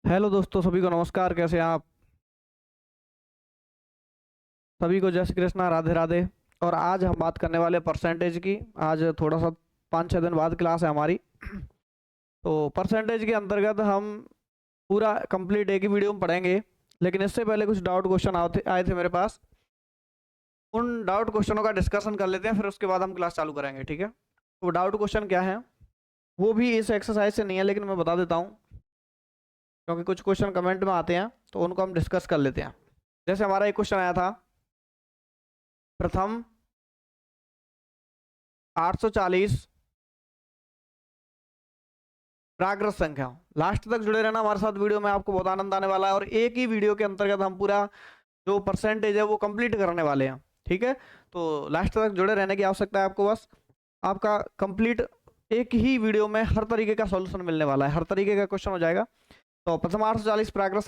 Hello दोस्तों, सभी को नमस्कार। कैसे हैं आप? सभी को जय श्री कृष्णा, राधे राधे। और आज हम बात करने वाले परसेंटेज की। आज थोड़ा सा 5-6 दिन बाद क्लास है हमारी। तो परसेंटेज के अंतर्गत हम पूरा कंप्लीट एक ही वीडियो में पढ़ेंगे। लेकिन इससे पहले कुछ डाउट क्वेश्चन आए थे मेरे पास। उन डाउट क्वेश्चनों का डिस्कशन कर लेते हैं, फिर उसके बाद हम क्लास चालू करेंगे, ठीक है? तो डाउट क्वेश्चन क्या है, वो भी इस एक्सरसाइज से नहीं है, लेकिन मैं बता देता हूँ क्योंकि कुछ क्वेश्चन कमेंट में आते हैं, तो उनको हम डिस्कस कर लेते हैं। जैसे हमारा एक क्वेश्चन आया था, प्रथम 840 प्राकृत संख्या। लास्ट तक जुड़े रहना हमारे साथ वीडियो में, आपको बहुत आनंद आने वाला है। और एक ही वीडियो के अंतर्गत हम पूरा जो परसेंटेज है वो कंप्लीट करने वाले हैं, ठीक है? तो लास्ट तक जुड़े रहने की आवश्यकता है आपको। बस आपका कंप्लीट एक ही वीडियो में हर तरीके का सॉल्यूशन मिलने वाला है, हर तरीके का क्वेश्चन हो जाएगा। तो प्रथम 840 प्राकृत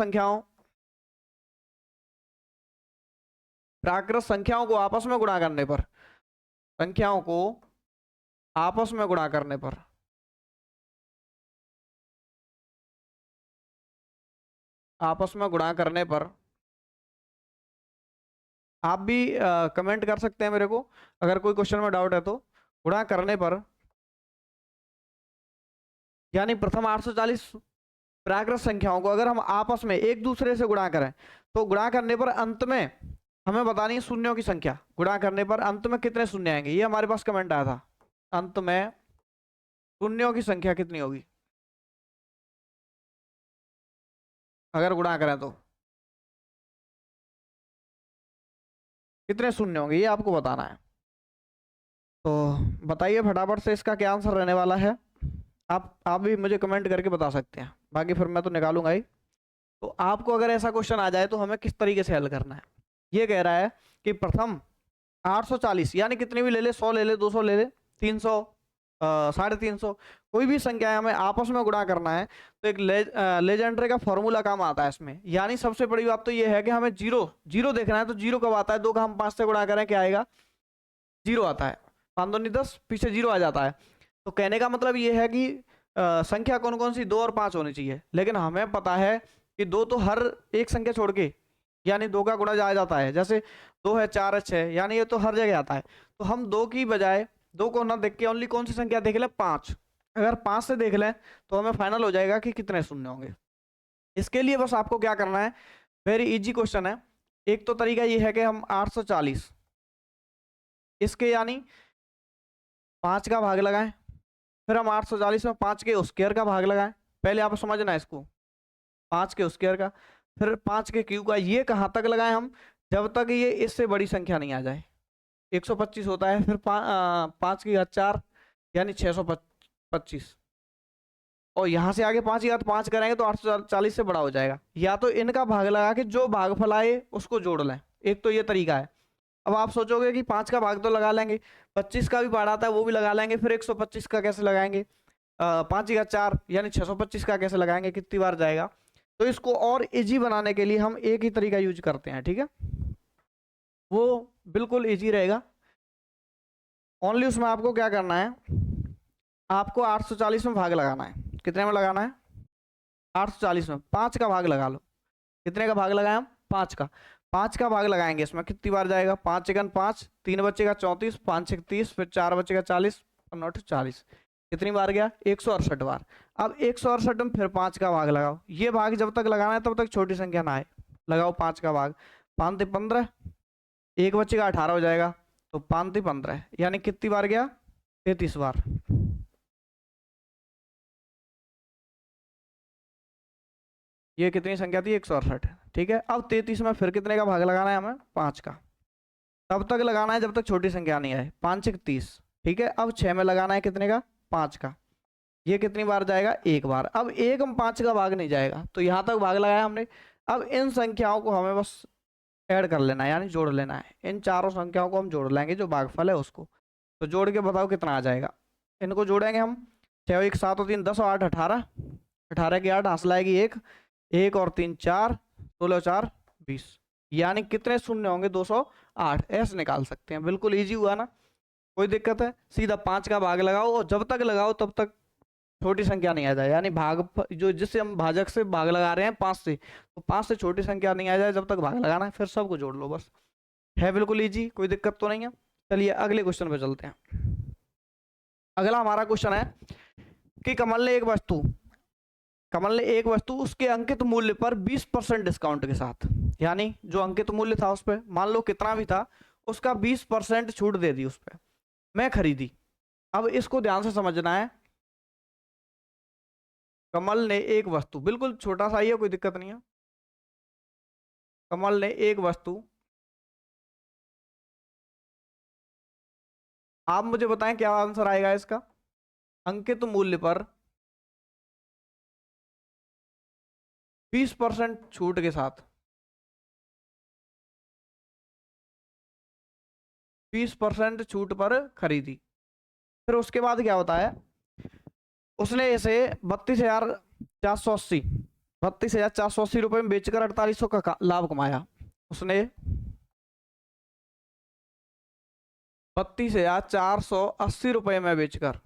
संख्याओं को आपस में गुणा करने पर, संख्याओं को आपस में गुणा करने पर आपस में गुणा करने पर आप भी कमेंट कर सकते हैं मेरे को, अगर कोई क्वेश्चन में डाउट है तो। गुणा करने पर यानी प्रथम 840 प्राकृत संख्याओं को अगर हम आपस में एक दूसरे से गुणा करें, तो गुणा करने पर अंत में हमें बतानी है शून्यों की संख्या। गुणा करने पर अंत में कितने शून्य आएंगे, ये हमारे पास कमेंट आया था। अंत में शून्यों की संख्या कितनी होगी अगर गुणा करें, तो कितने शून्य होंगे ये आपको बताना है। तो बताइए फटाफट से, इसका क्या आंसर रहने वाला है। आप भी मुझे कमेंट करके बता सकते हैं, बाकी फिर मैं तो निकालूंगा ही। तो आपको अगर ऐसा क्वेश्चन आ जाए तो हमें किस तरीके से हल करना है। ये कह रहा है कि प्रथम 840 यानी कितनी भी ले ले, 100 ले ले, 200 ले ले, 300, 350, कोई भी संख्या हमें आपस में गुणा करना है। तो एक लेजेंड्रे का फॉर्मूला काम आता है इसमें। यानी सबसे बड़ी बात तो ये है कि हमें जीरो जीरो देखना है। तो जीरो कब आता है, 2 का हम 5 से गुणा करें, क्या आएगा? जीरो आता है। 5 दूनी 10, पीछे जीरो आ जाता है। तो कहने का मतलब ये है कि संख्या कौन कौन सी, 2 और 5 होनी चाहिए। लेकिन हमें पता है कि 2 तो हर एक संख्या छोड़ के, यानी 2 का गुणा जा जाता है। जैसे 2 है, 4 है, 6, यानी ये तो हर जगह आता है। तो हम 2 की बजाय 2 को ना देख के ओनली कौन सी संख्या देख लें, 5। अगर 5 से देख लें तो हमें फाइनल हो जाएगा कि कितने शून्य होंगे। इसके लिए बस आपको क्या करना है, वेरी इजी क्वेश्चन है। एक तो तरीका ये है कि हम 840 इसके यानी 5 का भाग लगाएं, फिर हम 840 में 5 के स्क्वायर का भाग लगाएं। पहले आप समझना इसको, 5 के स्क्वायर का, फिर 5 के क्यूब का। ये कहाँ तक लगाएं हम, जब तक ये इससे बड़ी संख्या नहीं आ जाए। 125 होता है, फिर 5 की घात 4 यानी 625। और यहाँ से आगे 5 की घात 5 करेंगे तो 840 से बड़ा हो जाएगा। या तो इनका भाग लगा के जो भागफल आए उसको जोड़ लें, एक तो ये तरीका है। अब आप सोचोगे कि 5 का भाग तो लगा लेंगे, 25 का भी पढ़ा था वो भी लगा लेंगे, फिर 125 का कैसे लगाएंगे? 5 की घात 4 यानी 625 का कैसे लगाएंगे, कितनी बार जाएगा? तो इसको और इजी बनाने के लिए हम एक ही तरीका यूज करते हैं, ठीक है? वो बिल्कुल इजी रहेगा। ओनली उसमें आपको क्या करना है, आपको 840 में भाग लगाना है। कितने में लगाना है? 840 में 5 का भाग लगा लो। कितने का भाग लगाए हम? 5 का। 5 का भाग लगाएंगे, इसमें कितनी बार जाएगा? 5 एकन 5, 3 बचेगा 34, 5 छक 30, फिर 4 बचेगा 40, 40। कितनी बार गया? 168 बार। अब 168 में फिर 5 का भाग लगाओ। ये भाग जब तक लगाना है तब तक छोटी संख्या ना आए। लगाओ 5 का भाग, 5 15, एक बचेगा 18 हो जाएगा। तो 5 15 यानी कितनी बार गया? 33 बार। ये कितनी संख्या थी? 168, ठीक है? अब 33 में फिर कितने का भाग लगाना है हमें? 5 का। तब तक लगाना है जब तक छोटी संख्या नहीं आए। 5 छक 30, ठीक है? अब 6 में लगाना है कितने का? 5 का। ये कितनी बार जाएगा? एक बार। अब एक में 5 का भाग नहीं जाएगा, तो यहाँ तक भाग लगाया हमने। अब इन संख्याओं को हमें बस ऐड कर लेना है, यानी जोड़ लेना है। इन चारों संख्याओं को हम जोड़ लेंगे, जो भागफल है उसको। तो जोड़ के बताओ कितना आ जाएगा। इनको जोड़ेंगे हम। 6 और 1 7 और 3 10 और 8 18, 18 की 8 हासिल आएगी 1, 1 और 3 4, 16 और 4 20। यानी कितने शून्य होंगे? 208। ऐसे निकाल सकते हैं। बिल्कुल इजी हुआ ना, कोई दिक्कत है? सीधा 5 का भाग लगाओ, और जब तक लगाओ तब तक छोटी संख्या नहीं आ जाए, यानी जो जिससे हम भाजक से भाग लगा रहे हैं 5 से, तो 5 से छोटी संख्या नहीं आ जाए जब तक भाग लगाना है, फिर सबको जोड़ लो बस। है बिल्कुल इजी, कोई दिक्कत तो नहीं है। चलिए अगले क्वेश्चन पे चलते हैं। अगला हमारा क्वेश्चन है कि कमल ने एक वस्तु उसके अंकित मूल्य पर 20% डिस्काउंट के साथ, यानी जो अंकित मूल्य था उस पर मान लो कितना भी था, उसका 20% छूट दे दी उस पर, मैं खरीदी। अब इसको ध्यान से समझना है। कमल ने एक वस्तु, बिल्कुल छोटा सा ही है, कोई दिक्कत नहीं है। कमल ने एक वस्तु, आप मुझे बताएं क्या आंसर आएगा इसका। अंकित मूल्य पर 20% छूट के साथ, 20% छूट पर खरीदी। फिर उसके बाद क्या होता है, उसने इसे 32,480 32,480 रुपए में बेचकर 4800 का लाभ कमाया। उसने 32,480 रुपए में बेचकर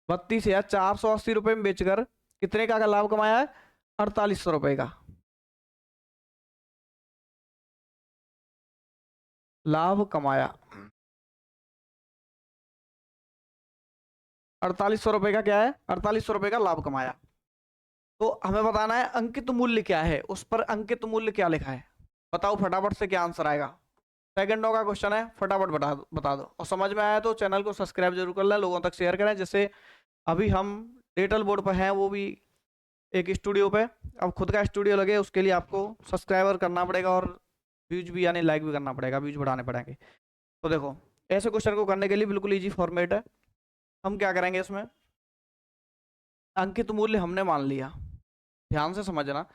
32,480 रुपए में बेचकर कितने का लाभ कमाया है, 4800 रुपए का लाभ कमाया। 4800 रुपए का क्या है, 4800 रुपए का लाभ कमाया। तो हमें बताना है अंकित मूल्य क्या है, उस पर अंकित मूल्य क्या लिखा है। बताओ फटाफट से क्या आंसर आएगा। सेकंडों का क्वेश्चन है, फटाफट बता दो और समझ में आया तो चैनल को सब्सक्राइब जरूर कर लें, लोगों तक शेयर करें। जैसे अभी हम डिजिटल बोर्ड पर हैं, वो भी एक स्टूडियो पे, अब खुद का स्टूडियो लगे उसके लिए आपको सब्सक्राइबर करना पड़ेगा और व्यूज भी यानी लाइक भी करना पड़ेगा, व्यूज बढ़ाने पड़ेंगे। तो देखो ऐसे क्वेश्चन को करने के लिए बिल्कुल ईजी फॉर्मेट है। हम क्या करेंगे, इसमें अंकित मूल्य हमने मान लिया, ध्यान से समझना,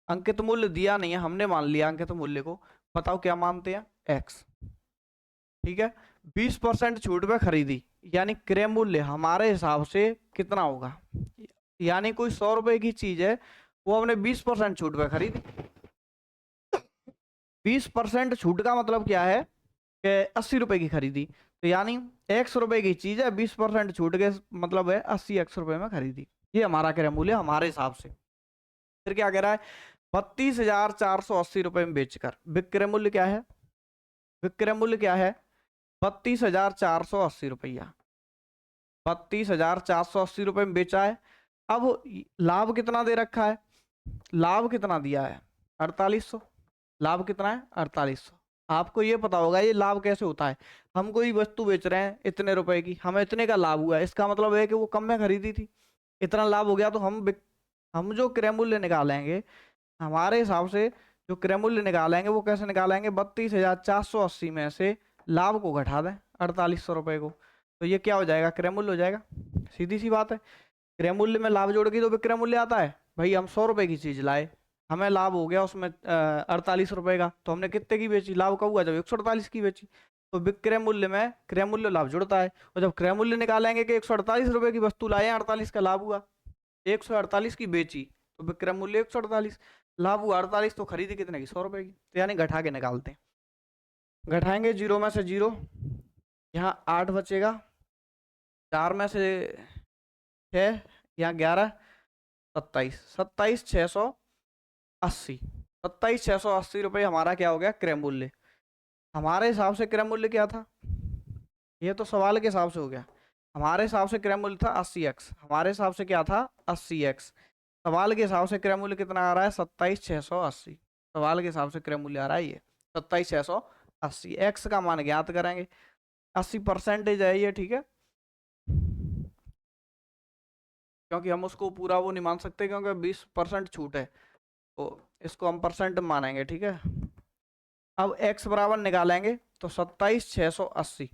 अंकित मूल्य दिया नहीं है, हमने मान लिया अंकित मूल्य को। बताओ क्या मानते हैं, एक्स। ठीक है, 20% छूट पे खरीदी, यानी क्रय मूल्य हमारे हिसाब से कितना होगा, यानी कोई 100 रुपए की चीज है, वो हमने 20% छूट पे खरीदी। 20% छूट का मतलब क्या है कि 80 रुपए की खरीदी, तो यानी 100 रुपए की चीज है, 20% छूट के मतलब है 80 100 रुपए में खरीदी। ये हमारा क्रय मूल्य हमारे हिसाब से। फिर क्या कह रहा है, 32,480 रुपए में बेचकर विक्रय मूल्य क्या है, विक्रय मूल्य क्या है, 32,480 रुपया, 32,480 रुपए में बेचा है। अब लाभ कितना दे रखा है, लाभ कितना दिया है, 4800। लाभ कितना है, 4800। आपको ये पता होगा ये लाभ कैसे होता है। हम कोई वस्तु बेच रहे हैं इतने रुपए की, हमें इतने का लाभ हुआ है, इसका मतलब है कि वो कम में खरीदी थी, इतना लाभ हो गया, तो हम जो क्रय मूल्य निकालेंगे हमारे हिसाब से, जो क्रय मूल्य निकालेंगे वो कैसे निकालेंगे, 32,480 में से लाभ को घटा दें 4800 रुपए को, तो ये क्या हो जाएगा, क्रय मूल्य हो जाएगा। सीधी सी बात है, क्रय मूल्य में लाभ जोड़ के तो विक्रय मूल्य आता है। भाई हम 100 रुपए की चीज लाए, हमें लाभ हो गया उसमें 48 रुपए का, तो हमने कितने की बेची, लाभ कब हुआ, जब 148 की बेची। तो विक्रय मूल्य में क्रय मूल्य लाभ जुड़ता है, और जब क्रय मूल्य निकालेंगे कि 148 रुपए की वस्तु लाए, 48 का लाभ हुआ, 148 की बेची, तो विक्रय मूल्य 148, लाभ हुआ 48, तो खरीदी कितने की, 100 रुपए की। तो यानी घटा के निकालते हैं, घटाएंगे जीरो में से जीरो, यहाँ 8 बचेगा, 4 में से 6, यहाँ 11, 27, 27,680, 27,680 रुपये हमारा क्या हो गया, क्रय मूल्य। हमारे हिसाब से क्रय मूल्य क्या था, ये तो सवाल के हिसाब से हो गया, हमारे हिसाब से क्रय मूल्य था 80x, हमारे हिसाब से क्या था 80x, सवाल के हिसाब से क्रय मूल्य कितना आ रहा है, 27,680, सवाल के हिसाब से क्रय मूल्य आ रहा है ये 27,680। एक्स का मान ज्ञात करेंगे, 80% है ये, ठीक है, क्योंकि हम उसको पूरा वो नहीं मान सकते क्योंकि 20% छूट है, तो इसको हम परसेंट मानेंगे, ठीक है। अब x बराबर निकालेंगे तो 27,680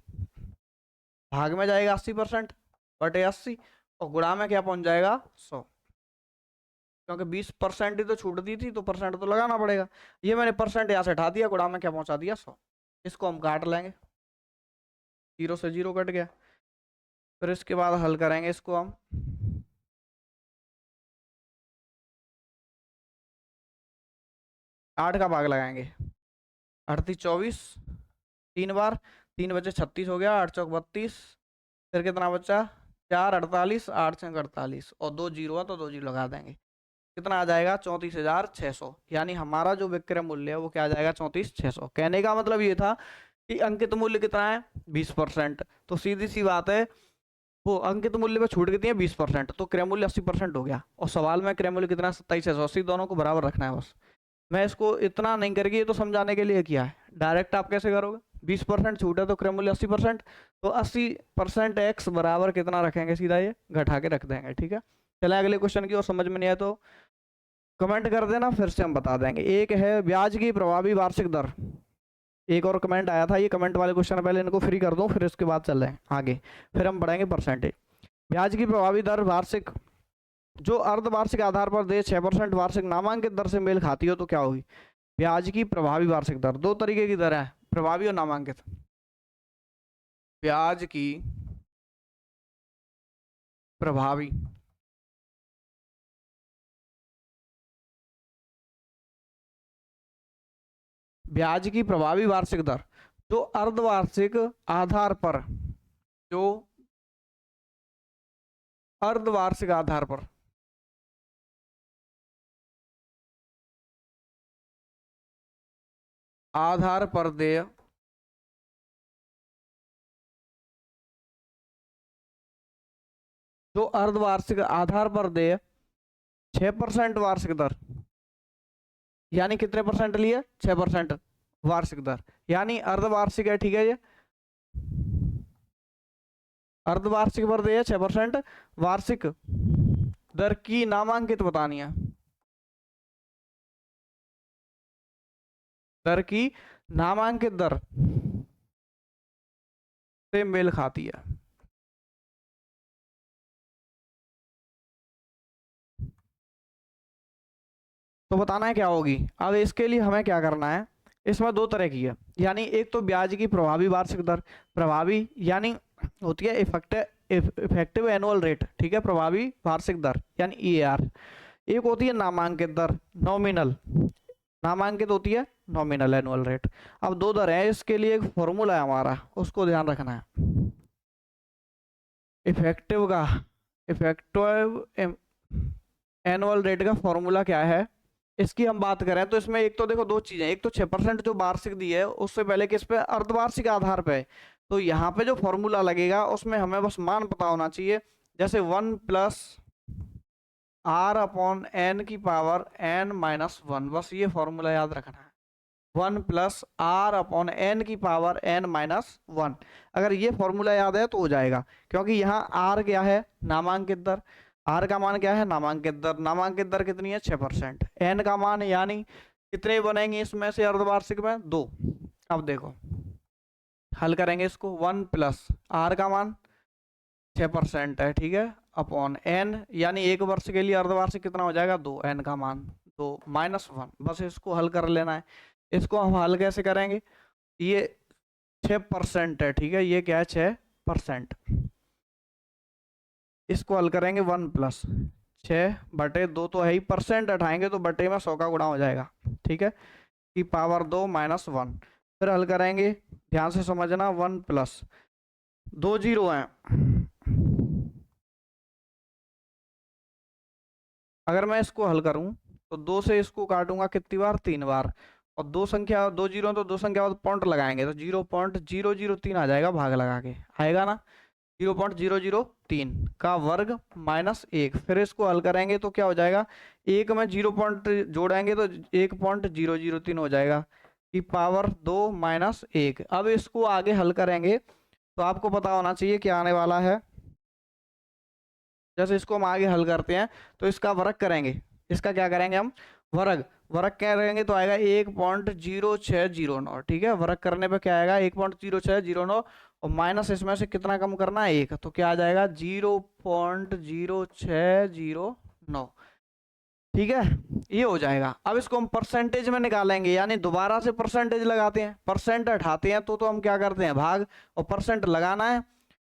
भाग में जाएगा 80% बटे 80, और गुणा में क्या पहुंच जाएगा 100, क्योंकि 20% ही तो छूट दी थी, तो परसेंट तो लगाना पड़ेगा। ये मैंने परसेंट यहाँ से हटा दिया, गुणा में क्या पहुंचा दिया 100। इसको हम काट लेंगे, जीरो से जीरो कट गया। फिर इसके बाद हल करेंगे इसको हम, आठ का भाग लगाएंगे, 38 24, 3 बार, 3 बचे 36 हो गया, 8 चौक 32, फिर कितना बचा 4 48 8 6 48 और 2 जीरो है तो 2 जीरो लगा देंगे, कितना आ जाएगा 34,600। यानी हमारा जो विक्रय मूल्य है वो क्या आ जाएगा 34,600। कहने का मतलब ये था कि अंकित मूल्य कितना है 20%, तो सीधी सी बात है वो अंकित मूल्य पे छूट कितनी है 20%, तो क्रय मूल्य 80% हो गया। और सवाल में क्रय मूल्य कितना 27,680, दोनों को बराबर रखना है बस। मैं इसको इतना नहीं करके ये तो समझाने के लिए किया है, डायरेक्ट आप कैसे करोगे 20% छूट है तो क्रय मूल्य 80%, तो 80% एक्स बराबर कितना रखेंगे, सीधा ये घटा के रख देंगे। ठीक है, चले अगले क्वेश्चन की और समझ में नहीं आया तो कमेंट कर देना, फिर से हम बता देंगे। एक है ब्याज की प्रभावी वार्षिक दर, एक और कमेंट आया था, ये कमेंट वाले क्वेश्चन पहले इनको फ्री कर दूं फिर इसके बाद चल रहे हैं आगे, फिर हम बढ़ेंगे परसेंटेज। ब्याज की प्रभावी दर वार्षिक जो अर्धवार्षिक आधार पर दे 6% वार्षिक नामांकित दर से मेल खाती हो तो क्या होगी। ब्याज की प्रभावी वार्षिक दर, दो तरीके की दर है, प्रभावी और नामांकित। ब्याज की प्रभावी ब्याज की प्रभावी वार्षिक दर जो अर्धवार्षिक आधार पर, जो अर्धवार्षिक आधार पर देय जो अर्धवार्षिक आधार पर देय 6% वार्षिक दर, यानी कितने परसेंट लिए 6% वार्षिक दर, यानी अर्धवार्षिक है। ठीक है, ये अर्धवार्षिक पर देय 6% वार्षिक दर की नामांकित बतानी है, दर की नामांकित दर से मेल खाती है। तो बताना है क्या होगी। अब इसके लिए हमें क्या करना है, इसमें दो तरह की है, यानी एक तो ब्याज की प्रभावी वार्षिक दर, प्रभावी यानी होती है इफेक्टिव एनुअल रेट, ठीक है, प्रभावी वार्षिक दर यानी ईएआर। एक होती है नामांकित दर, नॉमिनल, नामांकित होती है नॉमिनल एनुअल रेट। अब दो दर है, इसके लिए एक फॉर्मूला है हमारा, उसको ध्यान रखना है। इफेक्टिव एनुअल रेट का फॉर्मूला क्या है, इसकी हम बात करें तो इसमें एक तो देखो दो चीजें, एक तो 6% जो वार्षिक दी है उससे पहले किस पे अर्धवार्षिक आधार पे, तो यहाँ पे जो फॉर्मूला लगेगा उसमें हमें बस मान पता होना चाहिए, जैसे 1 प्लस आर अपॉन एन की पावर n माइनस 1, बस ये फॉर्मूला याद रखना है, 1 प्लस आर अपॉन एन की पावर n माइनस 1। अगर ये फॉर्मूला याद है तो हो जाएगा, क्योंकि यहाँ आर क्या है नामांकित दर, आर का मान क्या है नामांकित दर, नामांकित दर कितनी है 6%, एन का मान यानी कितने बनेंगे इसमें से अर्धवार्षिक में 2। अब देखो हल करेंगे इसको, 1 प्लस आर का मान 6% है, ठीक है, अपॉन एन यानी एक वर्ष के लिए अर्धवार्षिक कितना हो जाएगा 2, एन का मान 2 माइनस 1, बस इसको हल कर लेना है। इसको हम हल कैसे करेंगे, ये 6% है, ठीक है, ये क्या है 6%, इसको हल करेंगे 1 प्लस 6/2 तो है ही, परसेंट हटाएंगे तो बटे में 100 का गुणा हो जाएगा, ठीक है, की पावर 2 माइनस 1। फिर हल करेंगे, ध्यान से समझना, 1 प्लस 2 जीरो है, अगर मैं इसको हल करूं तो 2 से इसको काटूंगा कितनी बार 3 बार, और दो संख्या 2 जीरो तो दो संख्या बाद पॉइंट लगाएंगे तो 0.003 आ जाएगा, भाग लगा के आएगा ना, 0.003 का वर्ग माइनस 1। फिर इसको हल करेंगे तो क्या हो जाएगा, एक में 0 पॉइंट जोड़ेंगे तो 1.003 हो जाएगा, की पावर 2 माइनस 1। अब इसको आगे हल करेंगे तो आपको पता होना चाहिए क्या आने वाला है, जैसे इसको हम आगे हल करते हैं तो इसका वर्ग करेंगे, इसका क्या करेंगे हम वर्ग, वर्ग करेंगे तो आएगा 1.0609, ठीक है, वर्ग करने पे क्या आएगा 1.0609, और माइनस इसमें से कितना कम करना है 1, तो क्या आ जाएगा 0.0609, ठीक है, ये हो जाएगा। अब इसको हम परसेंटेज में निकालेंगे, यानी दोबारा से परसेंटेज लगाते हैं, परसेंट हटाते हैं तो हम क्या करते हैं भाग, और परसेंट लगाना है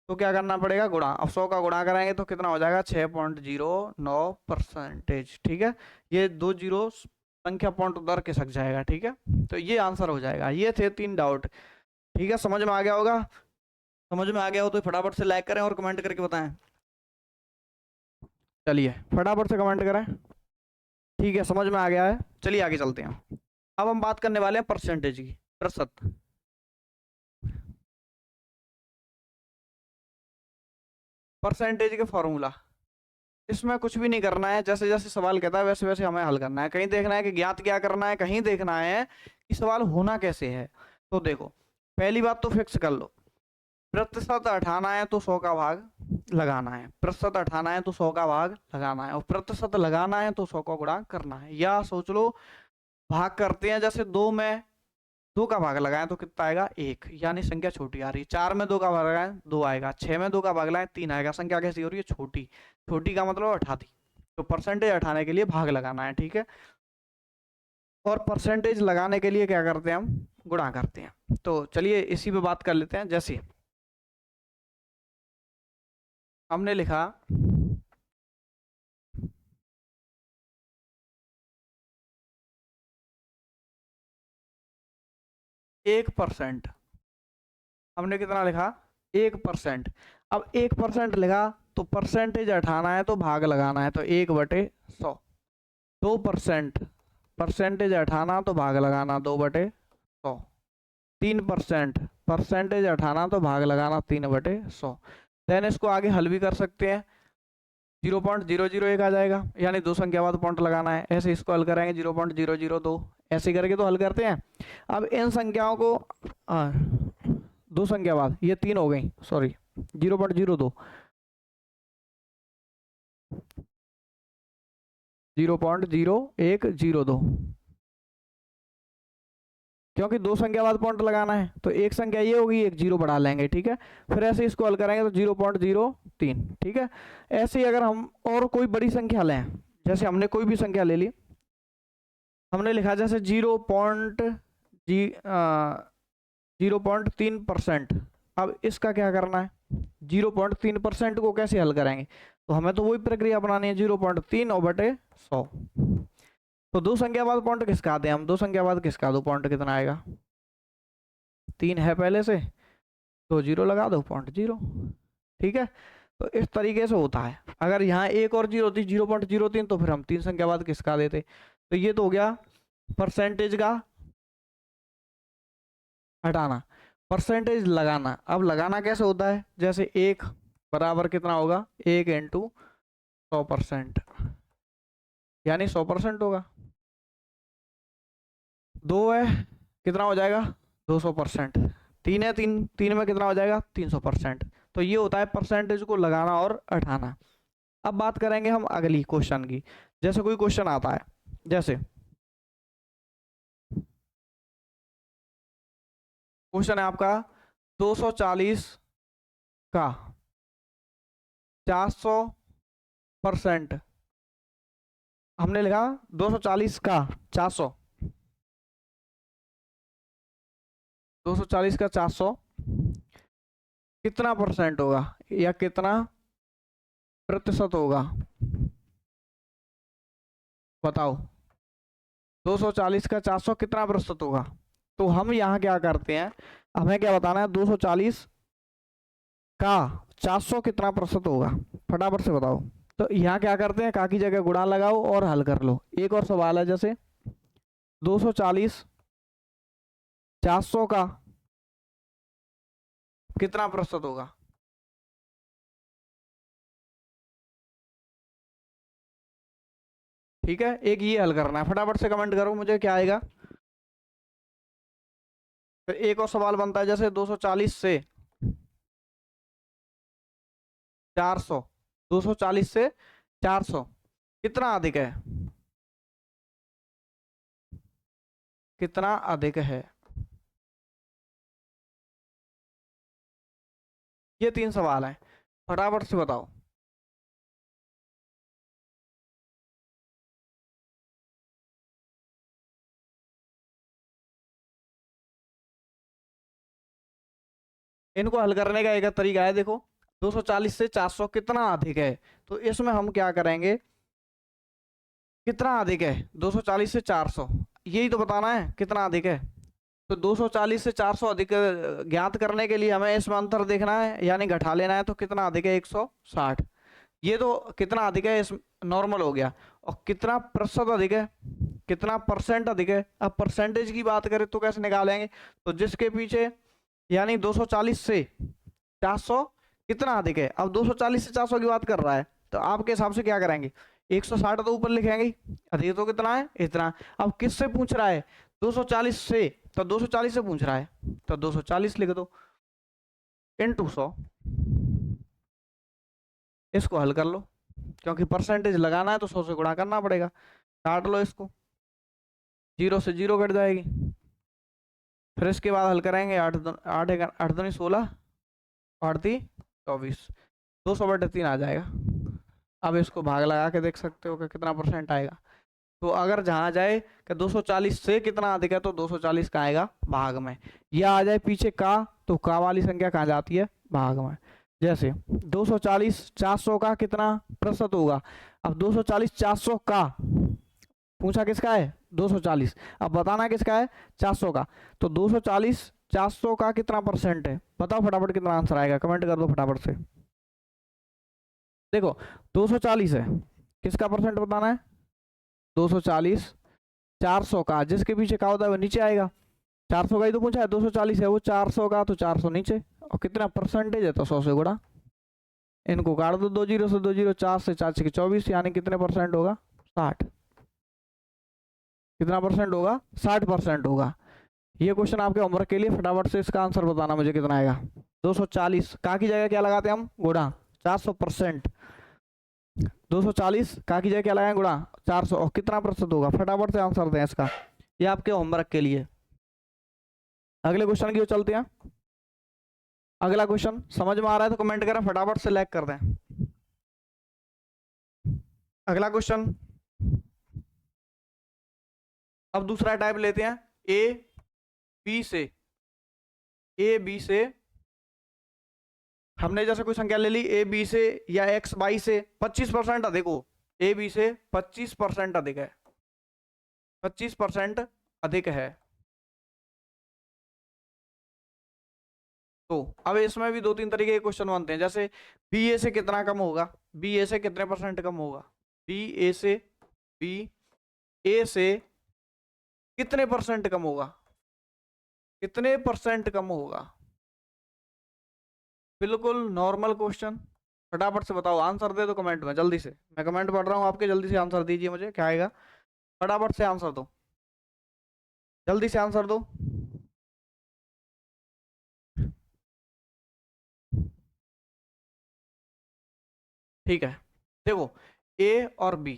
तो क्या करना पड़ेगा गुणा, अब 100 का गुणा कराएंगे तो कितना हो जाएगा 6.09%, ठीक है, ये 2 जीरो संख्या पॉइंट उधर के सक जाएगा, ठीक है, तो ये आंसर हो जाएगा। ये थे 3 डाउट, ठीक है, समझ में आ गया होगा, समझ में आ गया हो तो फटाफट से लाइक करें और कमेंट करके बताएं। चलिए फटाफट से कमेंट करें। ठीक है, समझ में आ गया है। चलिए आगे चलते हैं। अब हम बात करने वाले हैं परसेंटेज की, प्रतिशत। परसेंटेज के फॉर्मूला, इसमें कुछ भी नहीं करना है, जैसे जैसे सवाल कहता है वैसे वैसे हमें हल करना है। कहीं देखना है कि ज्ञात क्या करना है, कहीं देखना है कि सवाल होना कैसे है। तो देखो, पहली बात तो फिक्स कर लो, प्रतिशत हटाना है तो 100 का भाग लगाना है, प्रतिशत हटाना है तो 100 का भाग लगाना है, और प्रतिशत लगाना है तो 100 का गुणा करना है। या सोच लो भाग करते हैं, जैसे 2 में 2 का भाग लगाएं तो कितना आएगा 1, यानी संख्या छोटी आ रही है। 4 में 2 का भाग लगाएं 2 आएगा, 6 में 2 का भाग लगाएं 3 आएगा। संख्या कैसी हो रही है, छोटी। छोटी का मतलब हटाती। तो परसेंटेज हटाने के लिए भाग लगाना है, ठीक है। और परसेंटेज लगाने के लिए क्या करते हैं, हम गुणा करते हैं। तो चलिए इसी पे बात कर लेते हैं। जैसे हमने लिखा 1%, हमने कितना लिखा 1%। अब 1% लिखा तो परसेंटेज हटाना है तो भाग लगाना है, तो 1/100। 2% परसेंटेज हटाना तो भाग लगाना 2/100। 3% परसेंटेज हटाना तो भाग लगाना 3/100। देन इसको आगे हल भी कर सकते हैं। 0.001 आ जाएगा, यानी 2 संख्या बाद पॉइंट लगाना है। ऐसे इसको हल करेंगे 0.002, ऐसे करके तो हल करते हैं। अब इन संख्याओं को 2 संख्या बाद, ये 3 हो गई, सॉरी 0.02, 0.0102, क्योंकि 2 संख्या बाद पॉइंट लगाना है तो एक संख्या ये होगी, एक 0 बढ़ा लेंगे, ठीक है। फिर ऐसे इसको हल करेंगे तो 0.03, ठीक है। ऐसे ही अगर हम और कोई बड़ी संख्या लें, जैसे हमने कोई भी संख्या ले ली, हमने लिखा जैसे 0.3%। अब इसका क्या करना है, 0.3% को कैसे हल करेंगे, तो हमें तो वही प्रक्रिया अपनानी है, 0.3/100। तो 2 संख्या बाद पॉइंट किसका दें हम, 2 संख्या बाद किसका दो पॉइंट, कितना आएगा 3 है पहले से, तो 0 लगा दो, 0.0, ठीक है। तो इस तरीके से होता है। अगर यहाँ एक और 0 होती 0.03, तो फिर हम 3 संख्या बाद किसका देते। तो ये तो हो गया परसेंटेज का हटाना। परसेंटेज लगाना, अब लगाना कैसे होता है, जैसे 1 बराबर कितना होगा 1 × 100%, यानी 100% होगा। 2 है कितना हो जाएगा 200%। 3 है 3 में कितना हो जाएगा 300%। तो ये होता है परसेंटेज को लगाना और हटाना। अब बात करेंगे हम अगली क्वेश्चन की। जैसे कोई क्वेश्चन आता है, जैसे क्वेश्चन है आपका 240 का 400%, हमने लिखा 240 का 400, 240 का 400 कितना परसेंट होगा, या कितना प्रतिशत होगा, बताओ। 240 का 400 कितना प्रतिशत होगा। तो हम यहाँ क्या करते हैं, हमें क्या बताना है, 240 का 400 कितना प्रतिशत होगा, फटाफट से बताओ। तो यहाँ क्या करते हैं, का की जगह गुणा लगाओ और हल कर लो। एक और सवाल है, जैसे 240 400 का कितना प्रतिशत होगा। ठीक है, एक ये हल करना है, फटाफट से कमेंट करो मुझे क्या आएगा। फिर एक और सवाल बनता है, जैसे 240 से 400, 240 से 400 कितना अधिक है, कितना अधिक है। ये 3 सवाल हैं, फटाफट से बताओ। इनको हल करने का एक तरीका है, देखो 240 से 400 कितना अधिक है, तो इसमें हम क्या करेंगे, कितना अधिक है 240 से 400, यही तो बताना है कितना अधिक है। तो 240 से 400 अधिक ज्ञात करने के लिए हमें इसमें अंतर देखना है, यानी घटा लेना है। तो कितना अधिक है? 160। ये तो कितना अधिक है, इस नॉर्मल हो गया। और कितना प्रतिशत अधिक है, कितना परसेंट अधिक है। अब परसेंटेज की बात करें तो कैसे निकालेंगे? तो जिसके पीछे, यानी 240 से 400 कितना अधिक है। अब 240 से 400 की बात कर रहा है, तो आपके हिसाब से क्या करेंगे? 160 तो ऊपर लिखेंगे, अधिक तो कितना है? इतना। अब किससे पूछ रहा है? 240 से, तो 240 से पूछ रहा है, तो 240 लिख दो इंटू 100। इसको हल कर लो, क्योंकि परसेंटेज लगाना है तो 100 से गुणा करना पड़ेगा। काट लो इसको, 0 से 0 कट जाएगी। फिर इसके बाद हल करेंगे, 8 दूनी 16, 8 ती 24, 200/3 आ जाएगा। अब इसको भाग लगा के देख सकते हो कि कितना परसेंट आएगा। तो अगर जहां जाए कि 240 से कितना अधिक है, तो 240 का आएगा भाग में। या आ जाए पीछे का, तो का वाली संख्या कहाँ जाती है? भाग में। जैसे 240 400 का कितना प्रतिशत होगा? अब 240 400 का पूछा किसका है? 240। अब बताना किसका है? 400 का। तो 240 400 का कितना परसेंट है? बताओ फटाफट कितना आंसर आएगा, कमेंट कर दो फटाफट से। देखो 240 है, किसका परसेंट बताना है? 240 400 का, जिसके पीछे का होता है वो नीचे आएगा। 400 का ही तो पूछा है, 240 है वो 400 का, तो 400 नीचे। और कितना परसेंटेज है? तो 100 से गुणा। इनको काट दो, 2 0 से 2 0, 4 से 4 6 24, यानी कितने परसेंट होगा? 60। कितना परसेंट होगा? 60% होगा। ये क्वेश्चन आपके होमवर्क के लिए, फटाफट से इसका आंसर बताना मुझे कितना आएगा। 240 का की जगह क्या लगाते हैं हम? गुणा 400%। 240 का की जगह क्या लगाएं? गुणा 400। और कितना प्रतिशत होगा? फटाफट से आंसर दें इसका, ये आपके होमवर्क के लिए। अगले क्वेश्चन की ओर चलते हैं। अगला क्वेश्चन समझ में आ रहा है तो कमेंट करें, फटाफट से लाइक कर दें। अगला क्वेश्चन, अब दूसरा टाइप लेते हैं। ए बी से हमने जैसे कोई संख्या ले ली ए बी से या एक्स वाई से 25% अधिक हो। ए बी से 25% अधिक है, 25% अधिक है। तो अब इसमें भी 2-3 तरीके के क्वेश्चन बनते हैं। जैसे बी ए से कितना कम होगा? बी ए से कितने परसेंट कम होगा? बी ए से कितने परसेंट कम होगा? कितने परसेंट कम होगा? बिल्कुल नॉर्मल क्वेश्चन। फटाफट से बताओ, आंसर दे दो कमेंट में जल्दी से। मैं कमेंट पढ़ रहा हूँ आपके, जल्दी से आंसर दीजिए मुझे, क्या आएगा? फटाफट से आंसर दो, जल्दी से आंसर दो। ठीक है, देखो ए और बी,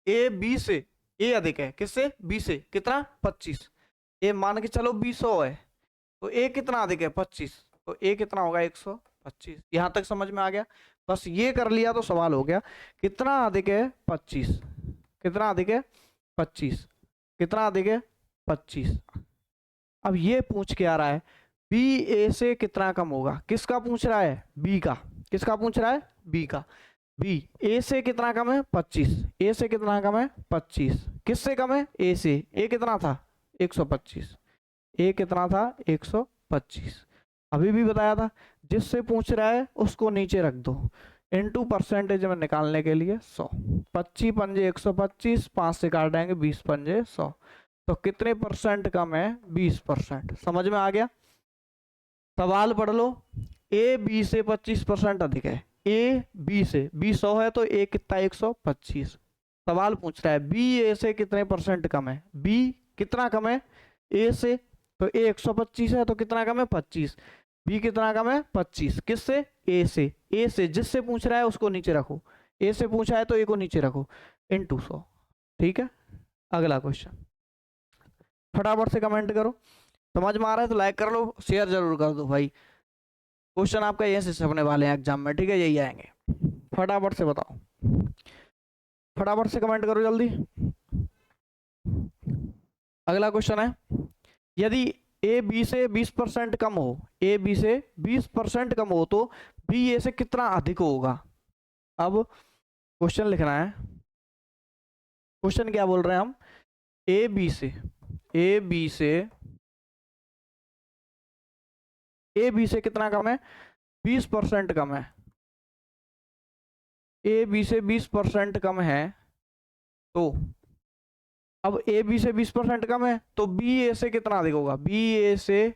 ए बी से, ए अधिक है किससे? बी से। कितना? 25। ए मान के चलो 200 है, तो ए कितना अधिक है? 25। तो ए कितना होगा? 125। यहां तक समझ में आ गया? बस ये कर लिया तो सवाल हो गया। कितना अधिक है? 25। कितना अधिक है? 25। कितना अधिक है? 25। अब ये पूछ के आ रहा है बी ए से कितना कम होगा। किसका पूछ रहा है? बी का। किसका पूछ रहा है? बी का। बी ए से कितना कम है? 25। ए से कितना कम है? 25। किससे कम है? ए से। ए कितना था? 125। ए कितना था? 125। अभी भी बताया था, जिससे पूछ रहा है उसको नीचे रख दो, इनटू परसेंटेज में निकालने के लिए 100। 25 पंजे 125, 5 से काट देंगे, 20 पंजे 100। तो कितने परसेंट कम है? 20%। समझ में आ गया? सवाल पढ़ लो। ए बी से 25% अधिक है। ए बी से, बी 100 है तो ए कितना? 125। सवाल पूछ रहा है बी ए से कितने परसेंट कम है। बी कितना कम है? ए से। तो ए 125 है तो कितना कम है? 25। बी कितना कम है? 25। किससे? ए से। ए से, जिससे पूछ रहा है उसको नीचे रखो। ए से पूछा है तो ए को नीचे रखो, इनटू 100। ठीक है, अगला क्वेश्चन फटाफट से कमेंट करो। समझ में आ रहा है तो लाइक कर लो, शेयर जरूर कर दो भाई। क्वेश्चन आपका यही से छपने वाले हैं एग्जाम में, ठीक है, यही आएंगे। फटाफट से बताओ, फटाफट से कमेंट करो जल्दी। अगला क्वेश्चन है, यदि ए बी से 20% कम हो, ए बी से 20% कम हो तो बी ए से कितना अधिक होगा। अब क्वेश्चन लिखना है। क्वेश्चन क्या बोल रहे हैं हम? ए बी से, ए बी से कितना कम है? 20% कम है। ए बी से 20% कम है, तो अब ए बी से 20% कम है तो बी ए से कितना अधिक होगा? बी ए से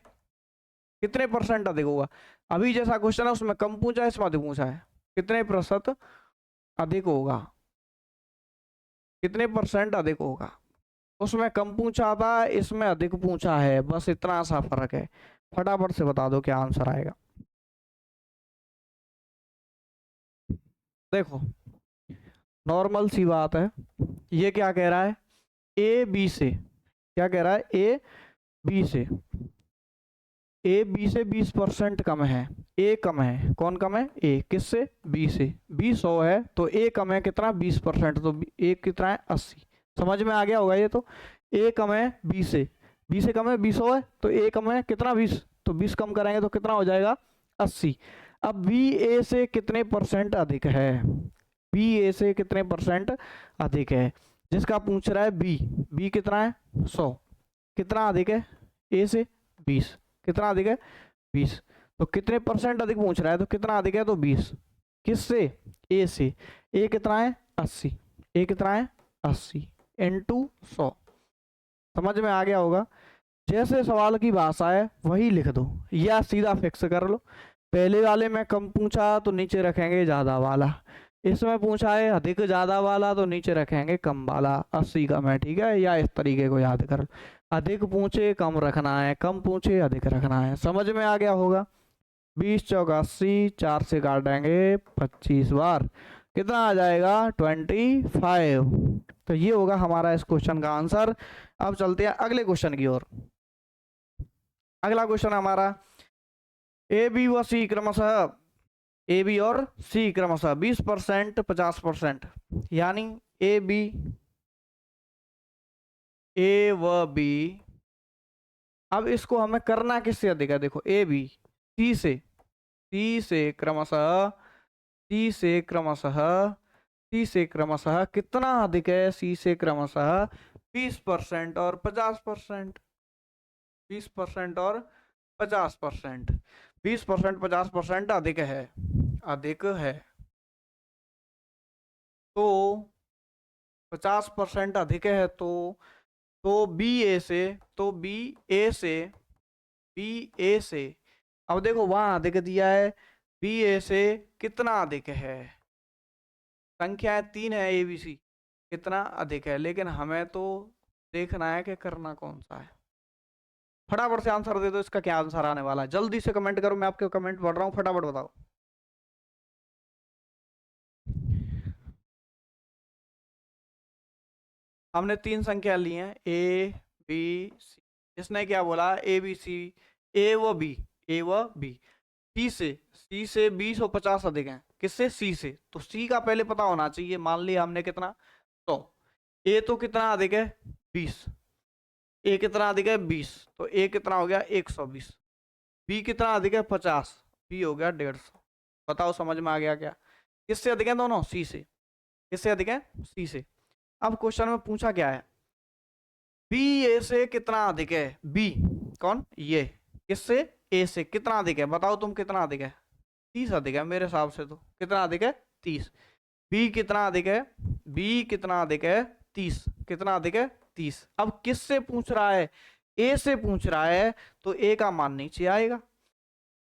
कितने परसेंट अधिक होगा? अभी जैसा क्वेश्चन है उसमें कम पूछा है, इसमें अधिक पूछा है। कितने प्रतिशत अधिक होगा? कितने परसेंट अधिक होगा? उसमें कम पूछा था, इसमें अधिक पूछा है, बस इतना सा फर्क है। फटाफट से बता दो क्या आंसर आएगा। देखो नॉर्मल सी बात है, ये क्या कह रहा है? ए बी से, क्या कह रहा है? ए बी से, ए बी से 20% कम है। ए कम है, कौन कम है? ए किससे? बी से। बी 100 है तो ए कम है कितना? 20%, तो ए कितना है? 80। समझ में आ गया होगा ये तो। ए कम है बी से, बी से कम है, 100 है तो ए कम है कितना? 20, तो 20 कम करेंगे तो कितना हो जाएगा? 80। अब बी ए से कितने परसेंट अधिक है? बी ए से कितने परसेंट अधिक है? जिसका पूछ रहा है बी, बी कितना है? 100। कितना अधिक है? ए से 20। कितना अधिक है? 20। तो कितने परसेंट अधिक पूछ रहा है, तो कितना अधिक है? तो 20। किससे? ए से। ए कितना है? 80। ए कितना है? 80 इंटू 100। समझ में आ गया होगा। जैसे सवाल की भाषा है वही लिख दो या सीधा फिक्स कर लो। पहले वाले में कम पूछा तो नीचे रखेंगे ज्यादा वाला, इसमें पूछा है अधिक ज्यादा वाला तो नीचे रखेंगे कम वाला। 80 कम है, ठीक है, या इस तरीके को याद कर लो। अधिक पूछे कम रखना है, कम पूछे अधिक रखना है। समझ में आ गया होगा। 20 चौका 80, 4 से काटेंगे 25 बार, कितना आ जाएगा? 25। तो ये होगा हमारा इस क्वेश्चन का आंसर। अब चलते हैं अगले क्वेश्चन की ओर। अगला क्वेश्चन हमारा ए बी व सी क्रमशः, ए बी और सी क्रमशः 20% 50%, यानी ए बी, ए व बी। अब इसको हमें करना किससे अधिक है? देखो ए बी सी से, सी से क्रमशः, सी से क्रमशः, सी से क्रमशः कितना अधिक है? सी से क्रमशः 20% और 50%। 20% और 50%, 20% 50% अधिक है, अधिक है। तो 50% अधिक है तो बी ए से, तो बी ए से, बी ए से। अब देखो वहां अधिक दिया है, बी ए से कितना अधिक है? संख्याएं 3 है ए बी सी, कितना अधिक है, लेकिन हमें तो देखना है कि करना कौन सा है। फटाफट से आंसर दे दो, इसका क्या आंसर आने वाला है? जल्दी से कमेंट करो, मैं आपके कमेंट पढ़ रहा हूँ, फटाफट बताओ। हमने 3 संख्या ली हैं, ए बी सी। इसने क्या बोला? ए बी सी, ए व बी, ए व बी। सी से 20 और 50 अधिक है, किससे? सी से। तो सी का पहले पता होना चाहिए। मान लिया हमने कितना? 100। ए तो कितना अधिक है? 20। ए कितना अधिक है? 20। तो ए कितना हो गया? 120। बी कितना अधिक है? 50। बी हो गया 150। बताओ समझ में आ गया क्या? किससे अधिक है दोनों? सी से। किससे अधिक है? सी से। अब क्वेश्चन में पूछा क्या है? बी ए से कितना अधिक है? बी कौन? ये। किससे? ए से। कितना अधिक है? बताओ तुम, कितना अधिक है? 30 अधिक है मेरे हिसाब से। तो कितना अधिक है? 30। बी कितना अधिक है? बी कितना अधिक है? 30। कितना अधिक है? 30। अब किससे पूछ रहा है? ए से पूछ रहा है, तो ए का मान नीचे आएगा।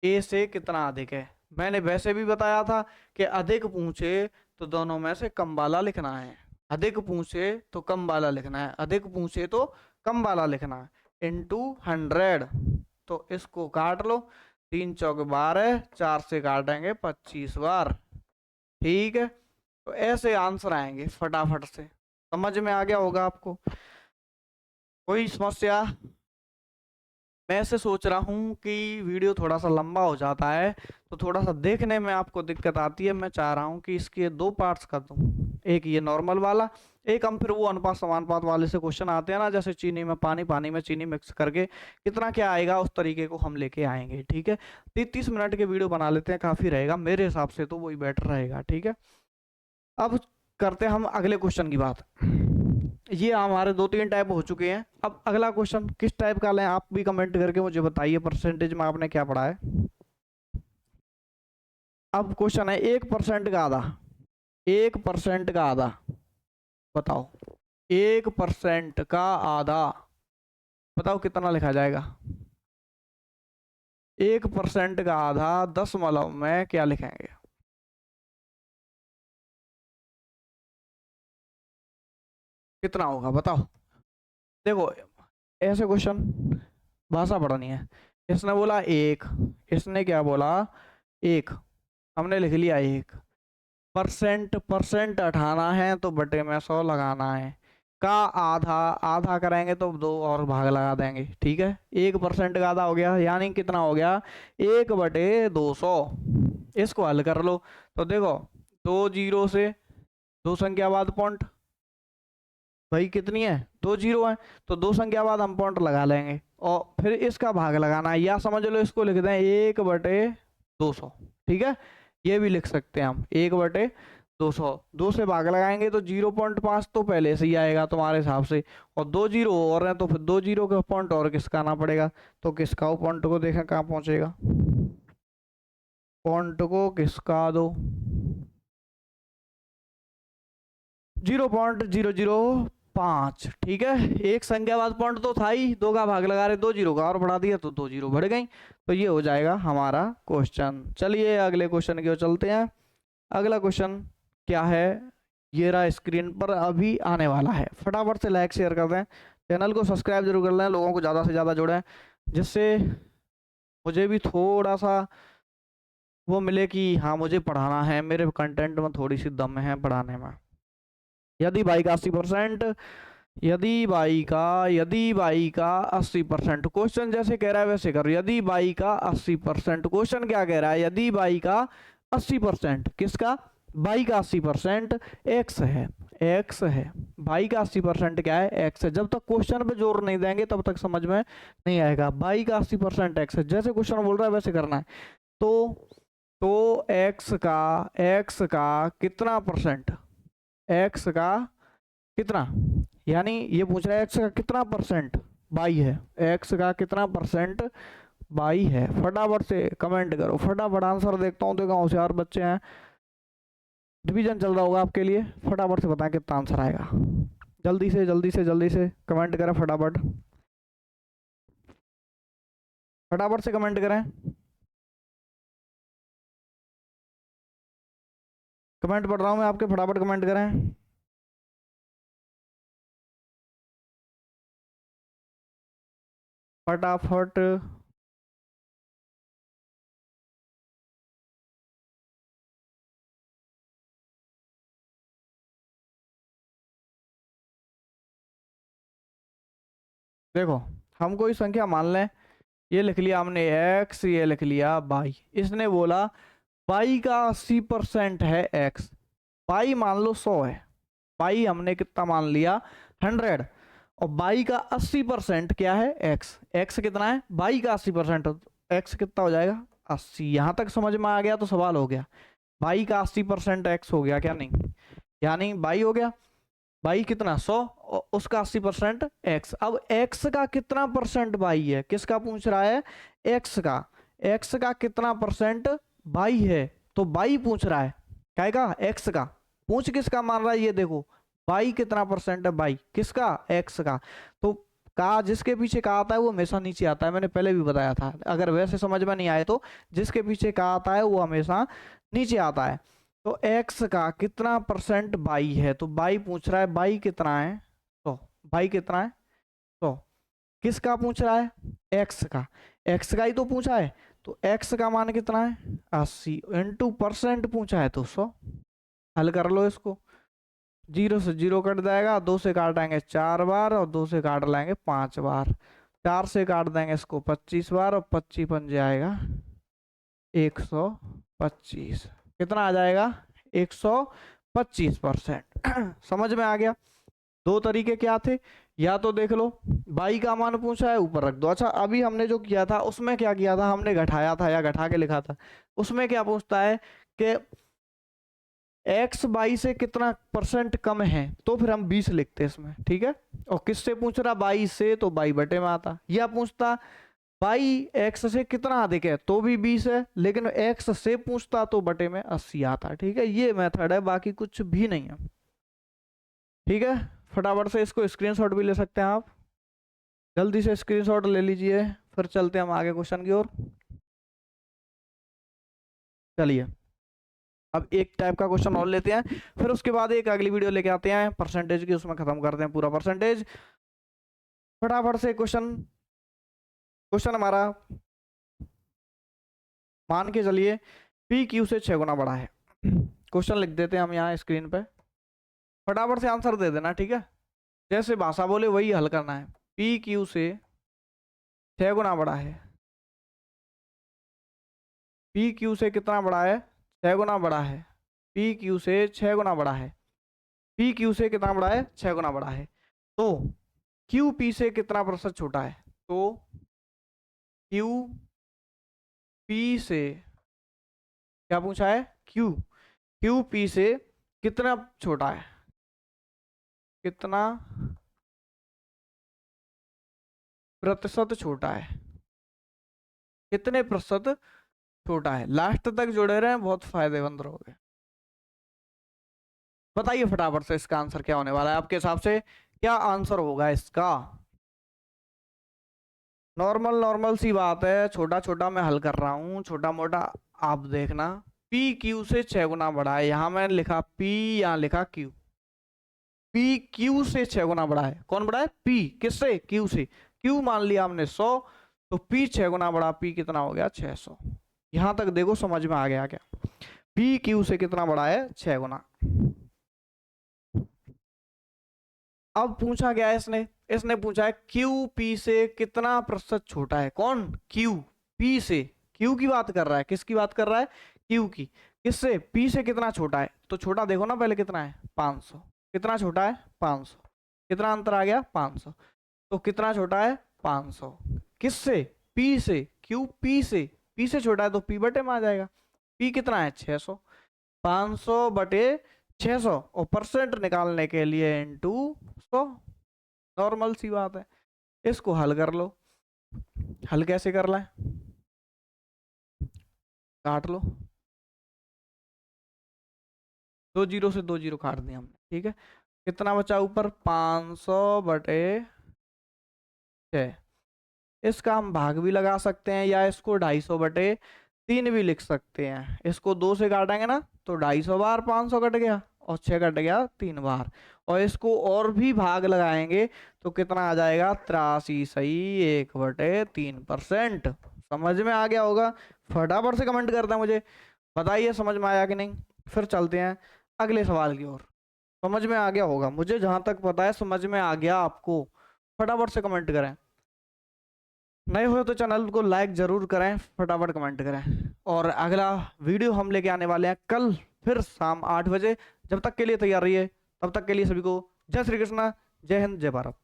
ए से कितना अधिक है? मैंने वैसे भी बताया था कि अधिक पूछे तो दोनों में से कम वाला लिखना है। अधिक पूछे तो कम वाला लिखना है, अधिक पूछे तो कम वाला लिखना है। इंटू 100। तो इसको काट लो, 3 चौक 12, 4 से काटेंगे 25 बार, ठीक है। तो ऐसे आंसर आएंगे फटाफट से। समझ में आ गया होगा आपको। कोई समस्या? मैं ऐसे सोच रहा हूँ कि वीडियो थोड़ा सा लंबा हो जाता है तो थोड़ा सा देखने में आपको दिक्कत आती है। मैं चाह रहा हूँ कि इसके 2 पार्ट्स कर दूँ, एक ये नॉर्मल वाला, एक हम फिर वो अनुपात समानुपात वाले से क्वेश्चन आते हैं ना, जैसे चीनी में पानी, पानी में चीनी मिक्स करके कितना क्या आएगा, उस तरीके को हम लेके आएंगे, ठीक है। 30 मिनट के वीडियो बना लेते हैं, काफ़ी रहेगा मेरे हिसाब से, तो वही बेटर रहेगा, ठीक है। अब करते हैं हम अगले क्वेश्चन की बात। ये हमारे 2-3 टाइप हो चुके हैं। अब अगला क्वेश्चन किस टाइप का लें आप भी कमेंट करके मुझे बताइए, परसेंटेज में आपने क्या पढ़ा है। अब क्वेश्चन है 1% का आधा, 1% का आधा बताओ, 1% का आधा बताओ कितना लिखा जाएगा। 1% का आधा 10 में क्या लिखेंगे? कितना होगा बताओ। देखो ऐसे क्वेश्चन भाषा पढ़नी है। इसने बोला 1, इसने क्या बोला 1, हमने लिख लिया 1। परसेंट, परसेंट हटाना है तो बटे में 100 लगाना है। का आधा, आधा करेंगे तो 2 और भाग लगा देंगे, ठीक है। 1% का आधा हो गया, यानी कितना हो गया 1/200। इसको हल कर लो तो देखो 2 जीरो से 2 संख्या बाद पॉइंट, भाई कितनी है 2 जीरो है, तो 2 संख्या बाद हम पॉइंट लगा लेंगे और फिर इसका भाग लगाना है, या समझ लो इसको लिख दें 1/200, ठीक है। ये भी लिख सकते हैं हम 1/200। 2 से भाग लगाएंगे तो 0.5 तो पहले से ही आएगा तुम्हारे हिसाब से, और 2 जीरो और है तो फिर 2 जीरो का पॉइंट और किसका आना पड़ेगा, तो किसका वो पॉइंट को देखें कहाँ पहुंचेगा, पॉइंट को किसका दो 0.005, ठीक है। एक संख्या बाद पॉइंट तो था ही, 2 का भाग लगा रहे 2 जीरो का और बढ़ा दिया तो 2 जीरो बढ़ गई, तो ये हो जाएगा हमारा क्वेश्चन। चलिए अगले क्वेश्चन की ओर चलते हैं। अगला क्वेश्चन क्या है, ये रहा स्क्रीन पर अभी आने वाला है। फटाफट से लाइक शेयर कर दें, चैनल को सब्सक्राइब जरूर कर लें, लोगों को ज़्यादा से ज़्यादा जोड़ें, जिससे मुझे भी थोड़ा सा वो मिले कि हाँ मुझे पढ़ाना है, मेरे कंटेंट में थोड़ी सी दम है पढ़ाने में। यदि बाई का 80%, यदि बाई का 80%, क्वेश्चन जैसे कह रहा है वैसे करो। यदि बाई का 80%, क्वेश्चन क्या कह रहा है, यदि बाई का 80%, किसका, बाई का 80% एक्स है, एक्स है, बाई का 80% क्या है, एक्स है। जब तक क्वेश्चन पे जोर नहीं देंगे तब तक समझ में नहीं आएगा। बाई का 80% एक्स है, जैसे क्वेश्चन बोल रहा है वैसे करना है। तो एक्स का कितना परसेंट, एक्स का कितना, यानी ये पूछ रहा है एक्स का कितना परसेंट बाई है, एक्स का कितना परसेंट बाई है। फटाफट से कमेंट करो, फटाफट आंसर देखता हूँ, देखो होशियार बच्चे हैं, रिवीजन चल रहा होगा आपके लिए। फटाफट से बताएं कितना आंसर आएगा, जल्दी से जल्दी से जल्दी से कमेंट करें, फटाफट फटाफट से कमेंट करें, कमेंट पढ़ रहा हूँ मैं आपके, फटाफट कमेंट करें। फटाफट देखो, हम कोई संख्या मान लें, ये लिख लिया हमने एक्स, ये लिख लिया बाई। इसने बोला बाई का 80% है एक्स, बाई मान लो 100 है, बाई हमने कितना मान लिया 100, और बाई का 80% क्या है एक्स, एक्स कितना है बाई का 80%, एक्स कितना हो जाएगा 80। यहां तक समझ में आ गया तो सवाल हो गया, बाई का 80% एक्स हो गया क्या, नहीं, यानी बाई हो गया, बाई कितना 100 और उसका 80% एक्स। अब एक्स का कितना परसेंट बाई है, किसका पूछ रहा है, एक्स का, एक्स का कितना परसेंट बाई है, तो बाई पूछ रहा है, क्या का एक्स का, पूछ किसका मान रहा है ये देखो, बाई कितना परसेंट है, बाई किसका, एक्स का। तो का जिसके पीछे का आता है वो हमेशा नीचे आता है, मैंने पहले भी बताया था, अगर वैसे समझ में नहीं आए तो जिसके पीछे का आता है वो हमेशा नीचे आता है। तो x का कितना परसेंट बाई है, तो बाई पूछ रहा है, बाई कितना है, तो बाई कितना है, तो किसका पूछ रहा है, x का, x का ही तो पूछा है, तो x का मान कितना है 80, इंटू परसेंट पूछा है तो 100। हल कर लो इसको, 0 से 0 कट जाएगा, 2 से काटेंगे 4 बार और 2 से काट लेंगे 5 बार, 4 से काट देंगे इसको 25 बार और 25 बन जाएगा 125, कितना आ जाएगा 125%। समझ में आ गया। दो तरीके क्या थे, या तो देख लो बाई का मान पूछा है ऊपर रख दो। अच्छा अभी हमने जो किया था उसमें क्या किया था, हमने घटाया था या घटा के लिखा था, उसमें क्या पूछता है कि x y से कितना % कम है तो फिर हम 20 लिखते हैं इसमें, ठीक है। और किससे पूछ रहा, y से, तो y बटे में आता। या पूछता y x से कितना अधिक है तो भी 20 है, लेकिन x से पूछता तो बटे में 80 आता, ठीक है। ये मेथड है, बाकी कुछ भी नहीं है, ठीक है। फटाफट से इसको स्क्रीनशॉट भी ले सकते हैं आप, जल्दी से स्क्रीनशॉट ले लीजिए, फिर चलते हैं हम आगे क्वेश्चन की ओर। चलिए अब एक टाइप का क्वेश्चन और लेते हैं, फिर उसके बाद एक अगली वीडियो लेके आते हैं परसेंटेज की, उसमें खत्म करते हैं पूरा परसेंटेज। फटाफट से क्वेश्चन हमारा, मान के चलिए पी क्यू से 6 गुना बड़ा है। क्वेश्चन लिख देते हैं हम यहाँ स्क्रीन पे, फटाफट से आंसर दे देना, ठीक है। जैसे भाषा बोले वही हल करना है। पी क्यू से 6 गुना बड़ा है, पी क्यू से कितना बड़ा है, 6 गुना बड़ा है। पी क्यू से 6 गुना बड़ा है, पी क्यू से कितना बड़ा है, 6 गुना बड़ा है। तो क्यू पी से कितना % छोटा है, तो क्यू पी से, क्या पूछा है, क्यू पी से कितना छोटा है, कितना % छोटा है, कितने % छोटा है। लास्ट तक जुड़े रहे, बहुत फायदेमंद रहोगे। बताइए फटाफट से इसका आंसर क्या होने वाला है आपके हिसाब से, क्या आंसर होगा इसका। नॉर्मल सी बात है, छोटा छोटा मैं हल कर रहा हूं, छोटा मोटा आप देखना। पी क्यू से 6 गुना बड़ा है, यहां मैंने लिखा पी, यहां लिखा क्यू। पी क्यू से 6 गुना बड़ा है, कौन बड़ा है, पी, किससे, क्यू से। क्यू मान लिया हमने 100, तो पी 6 गुना बड़ा, पी कितना हो गया, 600। यहां तक देखो समझ में आ गया क्या, पी क्यू से कितना बड़ा है, 6 गुना। अब पूछा गया है इसने पूछा है क्यू पी से कितना % छोटा है, कौन, क्यू पी से। क्यू की बात कर रहा है, किसकी बात कर रहा है, क्यू की। किससे, पी से कितना छोटा है, तो छोटा देखो ना पहले कितना है, 500। कितना छोटा है, 500। कितना अंतर आ गया, 500। तो कितना छोटा है, 500। किससे, पी से, क्यू पी से, पी से छोटा है तो पी बटे में आ जाएगा। पी कितना है, 600, 500 बटे 600, और % निकालने के लिए इनटू 100। नॉर्मल सी बात है, इसको हल कर लो। हल कैसे कर लें, काट लो, 2 जीरो से 2 जीरो काट दिया हमने, ठीक है। कितना बचा ऊपर, 500 बटे 6। इसका हम भाग भी लगा सकते हैं, या इसको 250 बटे 3 भी लिख सकते हैं। इसको 2 से काटेंगे ना तो 250 बार 500 कट गया, और 6 कट गया 3 बार। और इसको और भी भाग लगाएंगे तो कितना आ जाएगा, 83 सही 1/3%। समझ में आ गया होगा, फटाफट से कमेंट करता है मुझे, बताइए समझ में आया कि नहीं। फिर चलते हैं अगले सवाल की ओर। समझ में आ गया होगा, मुझे जहां तक पता है समझ में आ गया आपको। फटाफट से कमेंट करें, नए हो तो चैनल को लाइक जरूर करें, फटाफट कमेंट करें। और अगला वीडियो हम लेके आने वाले हैं कल, फिर शाम 8 बजे। जब तक के लिए तैयार रहिए, तब तक के लिए सभी को जय श्री कृष्णा, जय हिंद, जय भारत।